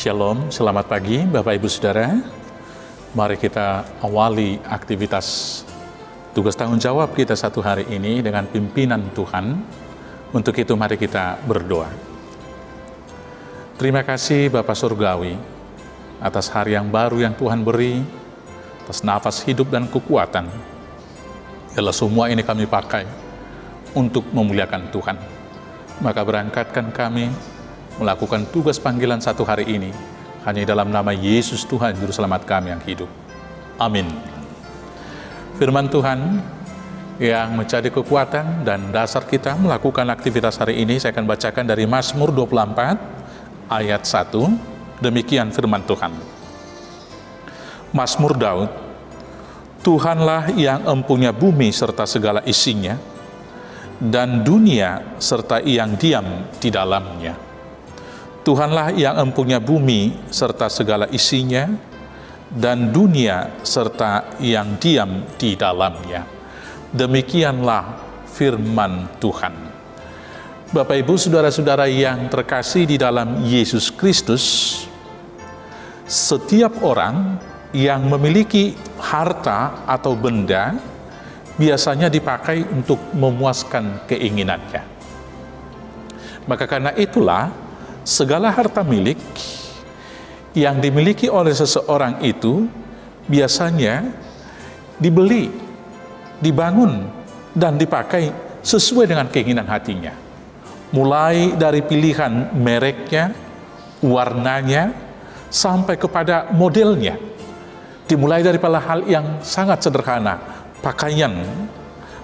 Shalom, selamat pagi Bapak Ibu Saudara. Mari kita awali aktivitas tugas tanggung jawab kita satu hari ini dengan pimpinan Tuhan. Untuk itu mari kita berdoa. Terima kasih Bapa Surgawi atas hari yang baru yang Tuhan beri, atas nafas hidup dan kekuatan. Biarlah semua ini kami pakai untuk memuliakan Tuhan. Maka berangkatkan kami melakukan tugas panggilan satu hari ini hanya dalam nama Yesus Tuhan Juru Selamat kami yang hidup. Amin. Firman Tuhan yang menjadi kekuatan dan dasar kita melakukan aktivitas hari ini, saya akan bacakan dari Mazmur 24 ayat 1. Demikian firman Tuhan. Mazmur Daud. Tuhanlah yang empunya bumi serta segala isinya, dan dunia serta yang diam di dalamnya. Tuhanlah yang empunya bumi serta segala isinya, dan dunia serta yang diam di dalamnya. Demikianlah firman Tuhan. Bapak Ibu saudara-saudara yang terkasih di dalam Yesus Kristus, setiap orang yang memiliki harta atau benda biasanya dipakai untuk memuaskan keinginannya. Maka karena itulah segala harta milik yang dimiliki oleh seseorang itu biasanya dibeli, dibangun, dan dipakai sesuai dengan keinginan hatinya. Mulai dari pilihan mereknya, warnanya, sampai kepada modelnya. Dimulai dari hal yang sangat sederhana, pakaian,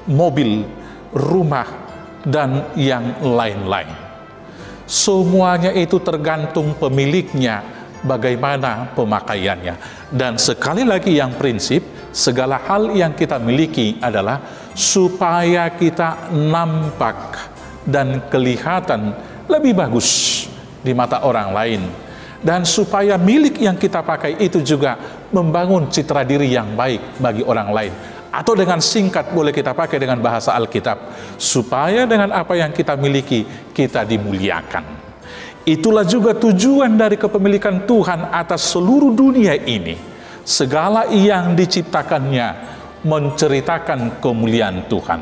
mobil, rumah, dan yang lain-lain. Semuanya itu tergantung pemiliknya, bagaimana pemakaiannya. Dan sekali lagi yang prinsip, segala hal yang kita miliki adalah supaya kita nampak dan kelihatan lebih bagus di mata orang lain. Dan supaya milik yang kita pakai itu juga membangun citra diri yang baik bagi orang lain. Atau dengan singkat boleh kita pakai dengan bahasa Alkitab, supaya dengan apa yang kita miliki, kita dimuliakan. Itulah juga tujuan dari kepemilikan Tuhan atas seluruh dunia ini. Segala yang diciptakannya menceritakan kemuliaan Tuhan.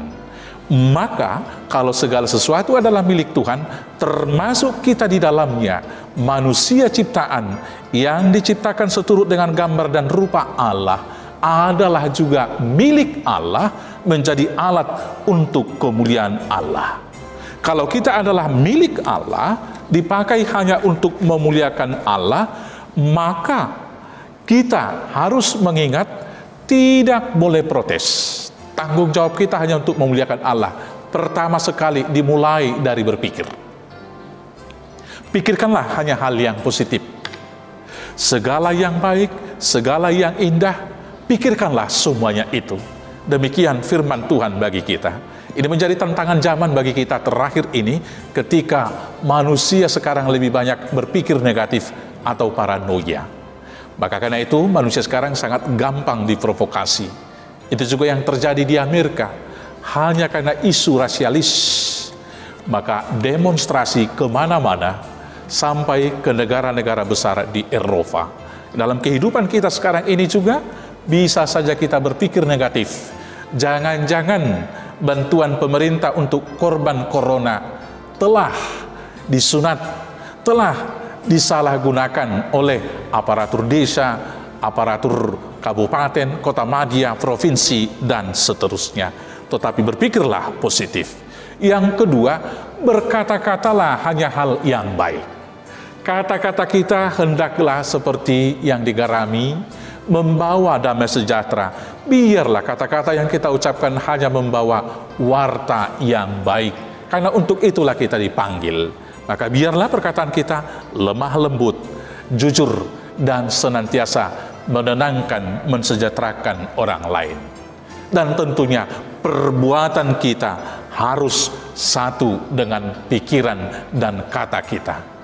Maka kalau segala sesuatu adalah milik Tuhan, termasuk kita di dalamnya, manusia ciptaan yang diciptakan seturut dengan gambar dan rupa Allah, adalah juga milik Allah, menjadi alat untuk kemuliaan Allah. Kalau kita adalah milik Allah, dipakai hanya untuk memuliakan Allah, maka kita harus mengingat tidak boleh protes. Tanggung jawab kita hanya untuk memuliakan Allah. Pertama sekali dimulai dari berpikir. Pikirkanlah hanya hal yang positif. Segala yang baik, segala yang indah, pikirkanlah semuanya itu. Demikian firman Tuhan bagi kita. Ini menjadi tantangan zaman bagi kita terakhir ini, ketika manusia sekarang lebih banyak berpikir negatif atau paranoia. Maka karena itu manusia sekarang sangat gampang diprovokasi. Itu juga yang terjadi di Amerika. Hanya karena isu rasialis, maka demonstrasi kemana-mana sampai ke negara-negara besar di Eropa. Dalam kehidupan kita sekarang ini juga bisa saja kita berpikir negatif. Jangan-jangan bantuan pemerintah untuk korban corona telah disunat, telah disalahgunakan oleh aparatur desa, aparatur kabupaten, kota madya, provinsi, dan seterusnya. Tetapi berpikirlah positif. Yang kedua, berkata-katalah hanya hal yang baik. Kata-kata kita hendaklah seperti yang digarami, membawa damai sejahtera. Biarlah kata-kata yang kita ucapkan hanya membawa warta yang baik. Karena untuk itulah kita dipanggil. Maka biarlah perkataan kita lemah lembut, jujur, dan senantiasa menenangkan, mensejahterakan orang lain. Dan tentunya perbuatan kita harus satu dengan pikiran dan kata kita.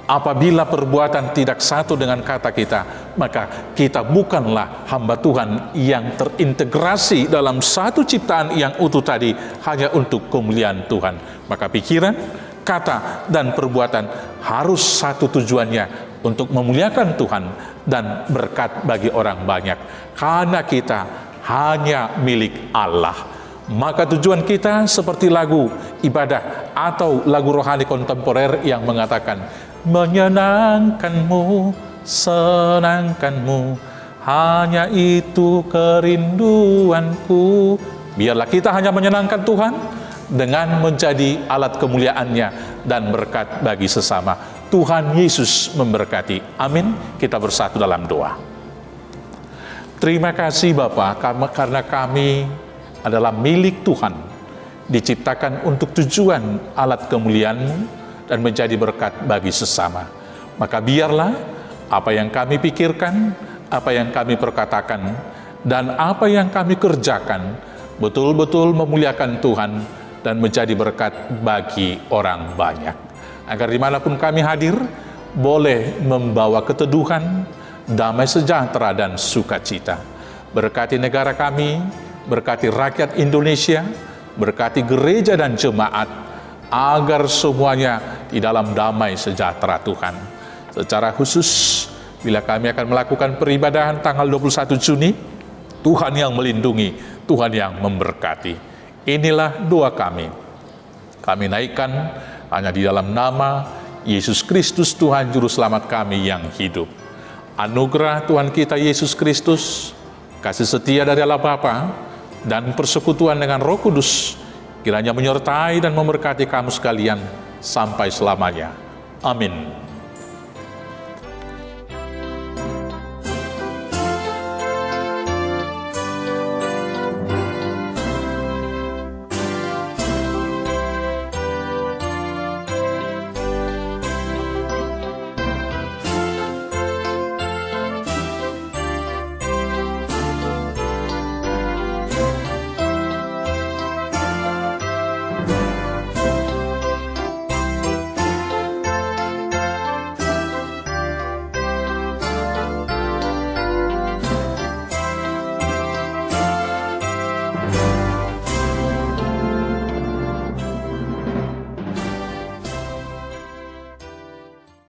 Apabila perbuatan tidak satu dengan kata kita, maka kita bukanlah hamba Tuhan yang terintegrasi dalam satu ciptaan yang utuh tadi hanya untuk kemuliaan Tuhan. Maka pikiran, kata, dan perbuatan harus satu tujuannya, untuk memuliakan Tuhan dan berkat bagi orang banyak. Karena kita hanya milik Allah. Maka tujuan kita seperti lagu ibadah atau lagu rohani kontemporer yang mengatakan, menyenangkanmu, senangkanmu, hanya itu kerinduanku. Biarlah kita hanya menyenangkan Tuhan dengan menjadi alat kemuliaan-Nya dan berkat bagi sesama. Tuhan Yesus memberkati. Amin. Kita bersatu dalam doa. Terima kasih Bapa, karena kami adalah milik Tuhan, diciptakan untuk tujuan alat kemuliaan-Mu dan menjadi berkat bagi sesama. Maka biarlah apa yang kami pikirkan, apa yang kami perkatakan, dan apa yang kami kerjakan betul-betul memuliakan Tuhan dan menjadi berkat bagi orang banyak. Agar dimanapun kami hadir, boleh membawa keteduhan, damai sejahtera dan sukacita. Berkati negara kami, berkati rakyat Indonesia, berkati gereja dan jemaat, agar semuanya di dalam damai sejahtera Tuhan. Secara khusus, bila kami akan melakukan peribadahan tanggal 21 Juni, Tuhan yang melindungi, Tuhan yang memberkati. Inilah doa kami. Kami naikkan hanya di dalam nama Yesus Kristus, Tuhan Juru Selamat kami yang hidup. Anugerah Tuhan kita Yesus Kristus, kasih setia dari Allah Bapa, dan persekutuan dengan Roh Kudus kiranya menyertai dan memberkati kamu sekalian sampai selamanya. Amin.